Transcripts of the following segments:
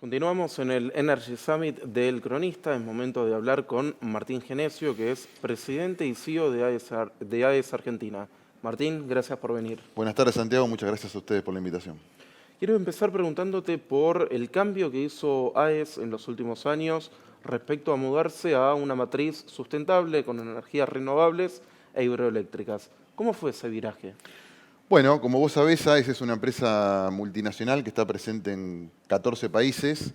Continuamos en el Energy Summit del Cronista. Es momento de hablar con Martín Genesio, que es presidente y CEO de AES Argentina. Martín, gracias por venir. Buenas tardes, Santiago. Muchas gracias a ustedes por la invitación. Quiero empezar preguntándote por el cambio que hizo AES en los últimos años respecto a mudarse a una matriz sustentable con energías renovables e hidroeléctricas. ¿Cómo fue ese viraje? Bueno, como vos sabés, AES es una empresa multinacional que está presente en 14 países.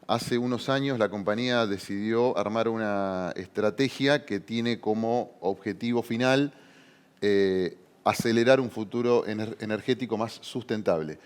Hace unos años la compañía decidió armar una estrategia que tiene como objetivo final acelerar un futuro energético más sustentable.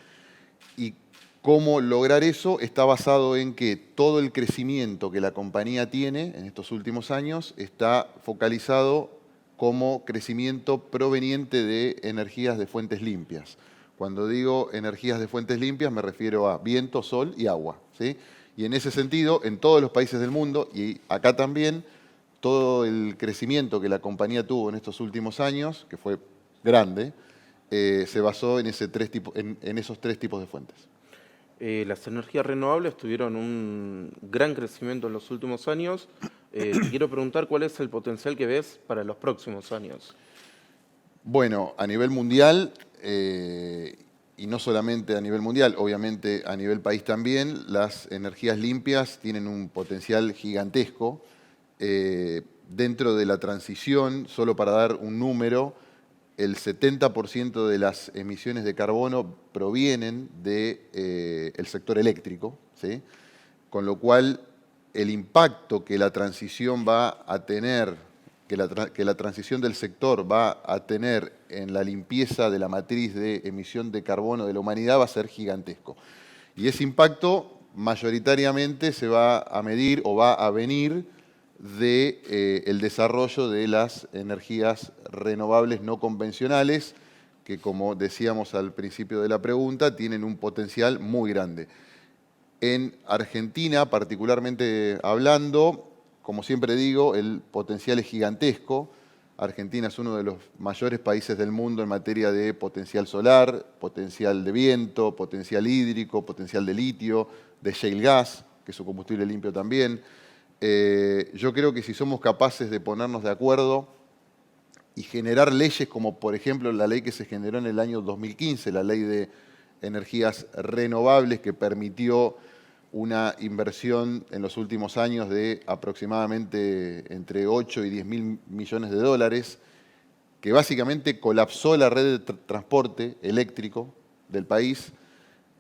Y cómo lograr eso está basado en que todo el crecimiento que la compañía tiene en estos últimos años está focalizado como crecimiento proveniente de energías de fuentes limpias. Cuando digo energías de fuentes limpias me refiero a viento, sol y agua, ¿sí? Y en ese sentido, en todos los países del mundo, y acá también, todo el crecimiento que la compañía tuvo en estos últimos años, que fue grande, se basó en esos tres tipos de fuentes. Las energías renovables tuvieron un gran crecimiento en los últimos años. Te quiero preguntar cuál es el potencial que ves para los próximos años. Bueno, a nivel mundial, y no solamente a nivel mundial, obviamente a nivel país también, las energías limpias tienen un potencial gigantesco. Dentro de la transición, solo para dar un número, el 70% de las emisiones de carbono provienen del sector eléctrico, ¿sí? Con lo cual el impacto que la transición va a tener, que la transición del sector va a tener en la limpieza de la matriz de emisión de carbono de la humanidad va a ser gigantesco. Y ese impacto mayoritariamente se va a medir o va a venir del desarrollo de las energías renovables no convencionales, que como decíamos al principio de la pregunta, tienen un potencial muy grande. En Argentina, particularmente hablando, como siempre digo, el potencial es gigantesco. Argentina es uno de los mayores países del mundo en materia de potencial solar, potencial de viento, potencial hídrico, potencial de litio, de shale gas, que es un combustible limpio también. Yo creo que si somos capaces de ponernos de acuerdo y generar leyes como por ejemplo la ley que se generó en el año 2015, la ley de energías renovables que permitió una inversión en los últimos años de aproximadamente entre 8 y 10 mil millones de dólares, que básicamente colapsó la red de transporte eléctrico del país.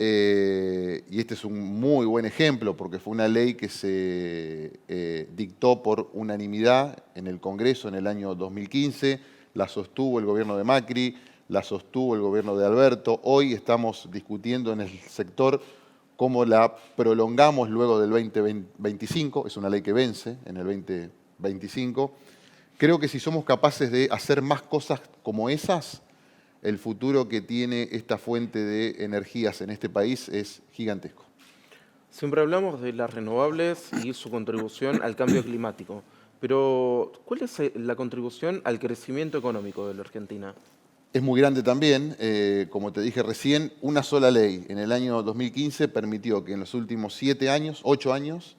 Y este es un muy buen ejemplo porque fue una ley que se dictó por unanimidad en el Congreso en el año 2015, la sostuvo el gobierno de Macri, la sostuvo el gobierno de Alberto. Hoy estamos discutiendo en el sector cómo la prolongamos luego del 2025, es una ley que vence en el 2025. Creo que si somos capaces de hacer más cosas como esas, el futuro que tiene esta fuente de energías en este país es gigantesco. Siempre hablamos de las renovables y su contribución al cambio climático, pero ¿cuál es la contribución al crecimiento económico de la Argentina? Es muy grande también, como te dije recién, una sola ley en el año 2015 permitió que en los últimos 8 años,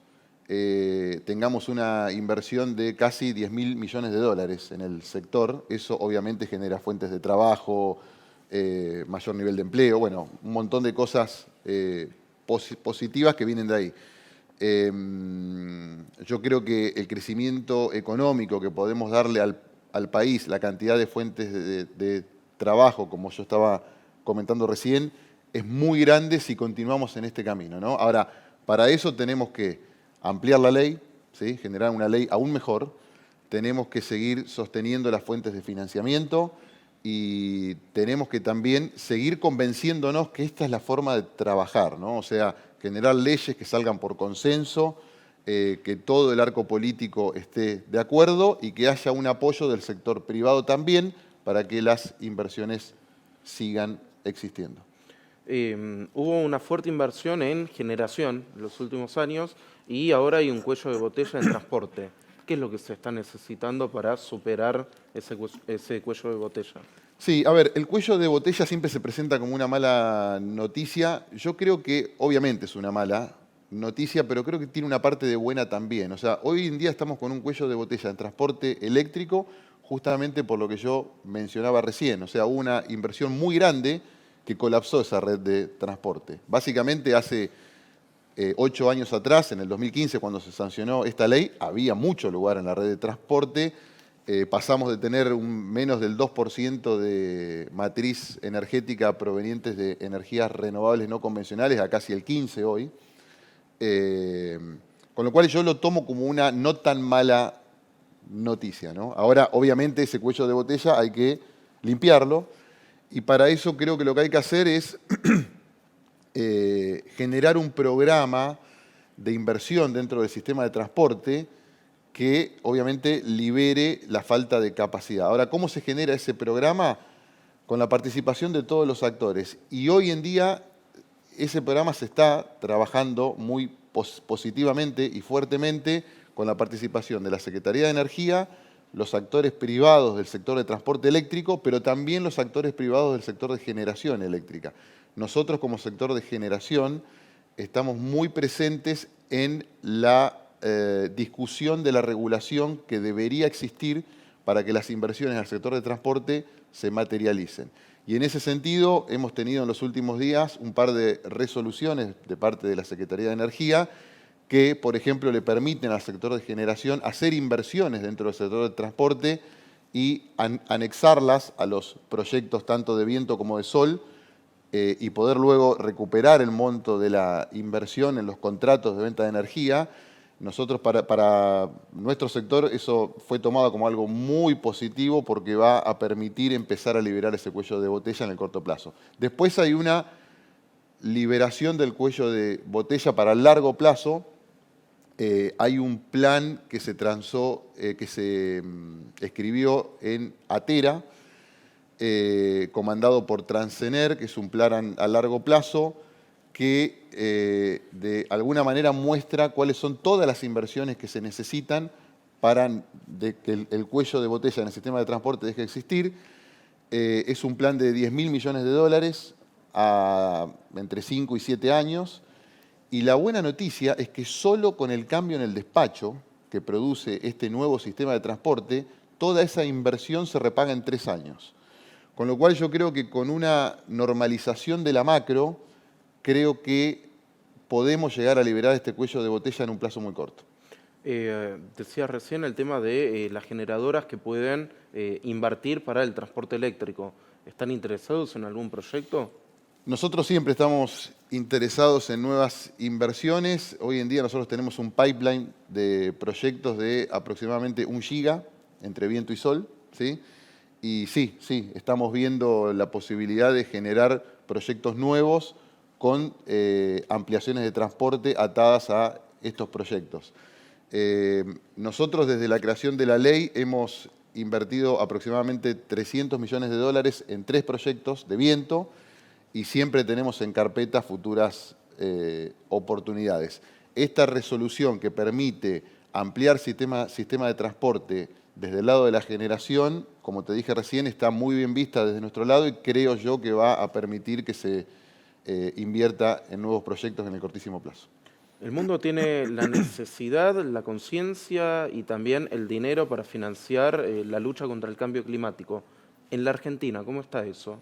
tengamos una inversión de casi 10 mil millones de dólares en el sector. Eso obviamente genera fuentes de trabajo, mayor nivel de empleo, bueno, un montón de cosas positivas que vienen de ahí. Yo creo que el crecimiento económico que podemos darle al país, la cantidad de fuentes de trabajo, como yo estaba comentando recién, es muy grande si continuamos en este camino, ¿no? Ahora, para eso tenemos que ampliar la ley, ¿sí? Generar una ley aún mejor, tenemos que seguir sosteniendo las fuentes de financiamiento y tenemos que también seguir convenciéndonos que esta es la forma de trabajar, ¿no? O sea, generar leyes que salgan por consenso, que todo el arco político esté de acuerdo y que haya un apoyo del sector privado también para que las inversiones sigan existiendo. Hubo una fuerte inversión en generación en los últimos años y ahora hay un cuello de botella en transporte. ¿Qué es lo que se está necesitando para superar ese cuello de botella? Sí, a ver, el cuello de botella siempre se presenta como una mala noticia. Yo creo que obviamente es una mala, noticia, pero creo que tiene una parte de buena también. O sea, hoy en día estamos con un cuello de botella en transporte eléctrico, justamente por lo que yo mencionaba recién. O sea, hubo una inversión muy grande que colapsó esa red de transporte. Básicamente hace 8 años atrás, en el 2015, cuando se sancionó esta ley, había mucho lugar en la red de transporte. Pasamos de tener menos del 2% de matriz energética provenientes de energías renovables no convencionales a casi el 15% hoy. Con lo cual yo lo tomo como una no tan mala noticia, ¿no? Ahora, obviamente, ese cuello de botella hay que limpiarlo y para eso creo que lo que hay que hacer es generar un programa de inversión dentro del sistema de transporte que obviamente libere la falta de capacidad. Ahora, ¿cómo se genera ese programa? Con la participación de todos los actores. Y hoy en día ese programa se está trabajando muy positivamente y fuertemente con la participación de la Secretaría de Energía, los actores privados del sector de transporte eléctrico, pero también los actores privados del sector de generación eléctrica. Nosotros como sector de generación estamos muy presentes en la discusión de la regulación que debería existir para que las inversiones al sector de transporte se materialicen. Y en ese sentido hemos tenido en los últimos días un par de resoluciones de parte de la Secretaría de Energía que, por ejemplo, le permiten al sector de generación hacer inversiones dentro del sector de transporte y anexarlas a los proyectos tanto de viento como de sol y poder luego recuperar el monto de la inversión en los contratos de venta de energía. Nosotros, para nuestro sector, eso fue tomado como algo muy positivo porque va a permitir empezar a liberar ese cuello de botella en el corto plazo. Después hay una liberación del cuello de botella para el largo plazo. Hay un plan que se transó, que se escribió en Atera, comandado por Transener, que es un plan a largo plazo, que de alguna manera muestra cuáles son todas las inversiones que se necesitan para que el cuello de botella en el sistema de transporte deje de existir. Es un plan de 10.000 millones de dólares entre 5 y 7 años. Y la buena noticia es que solo con el cambio en el despacho que produce este nuevo sistema de transporte, toda esa inversión se repaga en 3 años. Con lo cual yo creo que con una normalización de la macro, creo que podemos llegar a liberar este cuello de botella en un plazo muy corto. Decía recién el tema de las generadoras que pueden invertir para el transporte eléctrico. ¿Están interesados en algún proyecto? Nosotros siempre estamos interesados en nuevas inversiones. Hoy en día nosotros tenemos un pipeline de proyectos de aproximadamente 1 giga entre viento y sol, ¿sí? Y sí, estamos viendo la posibilidad de generar proyectos nuevos con ampliaciones de transporte atadas a estos proyectos. Nosotros desde la creación de la ley hemos invertido aproximadamente 300 millones de dólares en 3 proyectos de viento y siempre tenemos en carpeta futuras oportunidades. Esta resolución que permite ampliar sistema de transporte desde el lado de la generación, como te dije recién, está muy bien vista desde nuestro lado y creo yo que va a permitir que se invierta en nuevos proyectos en el cortísimo plazo. El mundo tiene la necesidad, la conciencia y también el dinero para financiar la lucha contra el cambio climático. En la Argentina, ¿cómo está eso?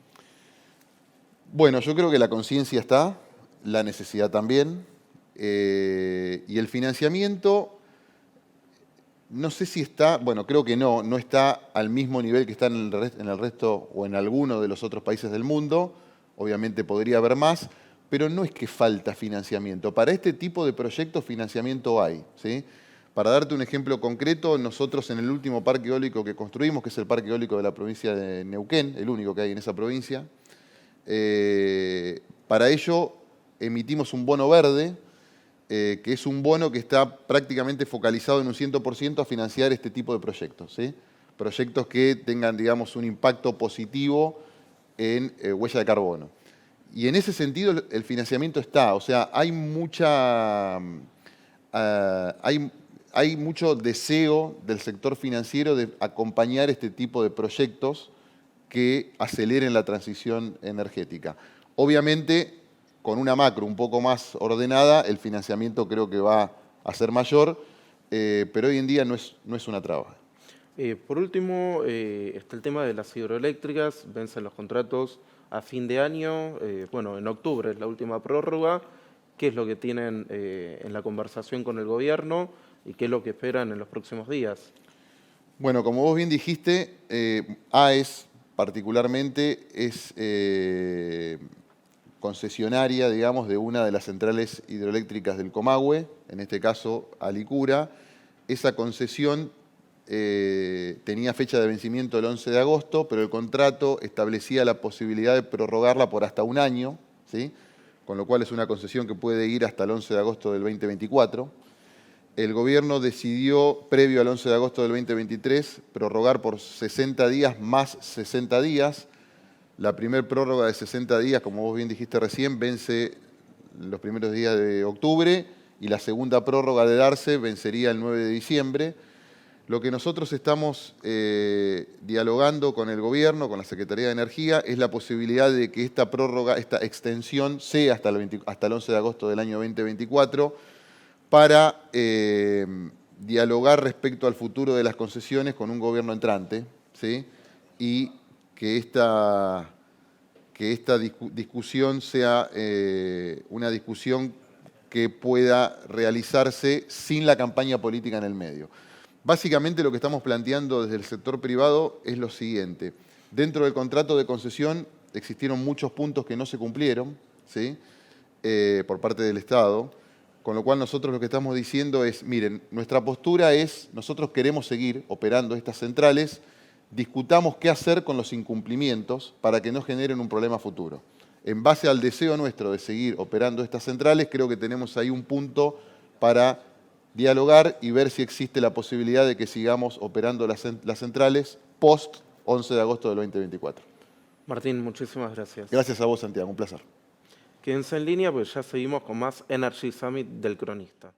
Bueno, yo creo que la conciencia está, la necesidad también, y el financiamiento, no sé si está, bueno, creo que no está al mismo nivel que está en el resto o en alguno de los otros países del mundo, obviamente podría haber más, pero no es que falta financiamiento. Para este tipo de proyectos financiamiento hay, ¿sí? Para darte un ejemplo concreto, nosotros en el último parque eólico que construimos, que es el parque eólico de la provincia de Neuquén, el único que hay en esa provincia, para ello emitimos un bono verde, que es un bono que está prácticamente focalizado en un 100% a financiar este tipo de proyectos, ¿sí? Proyectos que tengan, digamos, un impacto positivo en huella de carbono. Y en ese sentido el financiamiento está, o sea, hay mucho deseo del sector financiero de acompañar este tipo de proyectos que aceleren la transición energética. Obviamente, con una macro un poco más ordenada, el financiamiento creo que va a ser mayor, pero hoy en día no es una traba. Por último, está el tema de las hidroeléctricas, vencen los contratos a fin de año, bueno, en octubre es la última prórroga. ¿Qué es lo que tienen en la conversación con el gobierno y qué es lo que esperan en los próximos días? Bueno, como vos bien dijiste, AES particularmente es concesionaria, digamos, de una de las centrales hidroeléctricas del Comahue, en este caso Alicura. Esa concesión tenía fecha de vencimiento el 11 de agosto, pero el contrato establecía la posibilidad de prorrogarla por hasta un año, ¿sí? Con lo cual es una concesión que puede ir hasta el 11 de agosto del 2024. El gobierno decidió, previo al 11 de agosto del 2023, prorrogar por 60 días más 60 días. La primera prórroga de 60 días, como vos bien dijiste recién, vence los primeros días de octubre y la segunda prórroga de darse vencería el 9 de diciembre. Lo que nosotros estamos dialogando con el gobierno, con la Secretaría de Energía, es la posibilidad de que esta prórroga, esta extensión, sea hasta el 11 de agosto del año 2024, para dialogar respecto al futuro de las concesiones con un gobierno entrante, ¿sí? Y que esta discusión sea una discusión que pueda realizarse sin la campaña política en el medio. Básicamente lo que estamos planteando desde el sector privado es lo siguiente. Dentro del contrato de concesión existieron muchos puntos que no se cumplieron, ¿sí? Por parte del Estado, con lo cual nosotros lo que estamos diciendo es, miren, nuestra postura es, nosotros queremos seguir operando estas centrales, discutamos qué hacer con los incumplimientos para que no generen un problema futuro. En base al deseo nuestro de seguir operando estas centrales, creo que tenemos ahí un punto para dialogar y ver si existe la posibilidad de que sigamos operando las centrales post 11 de agosto del 2024. Martín, muchísimas gracias. Gracias a vos, Santiago, un placer. Quédense en línea, pues ya seguimos con más Energy Summit del Cronista.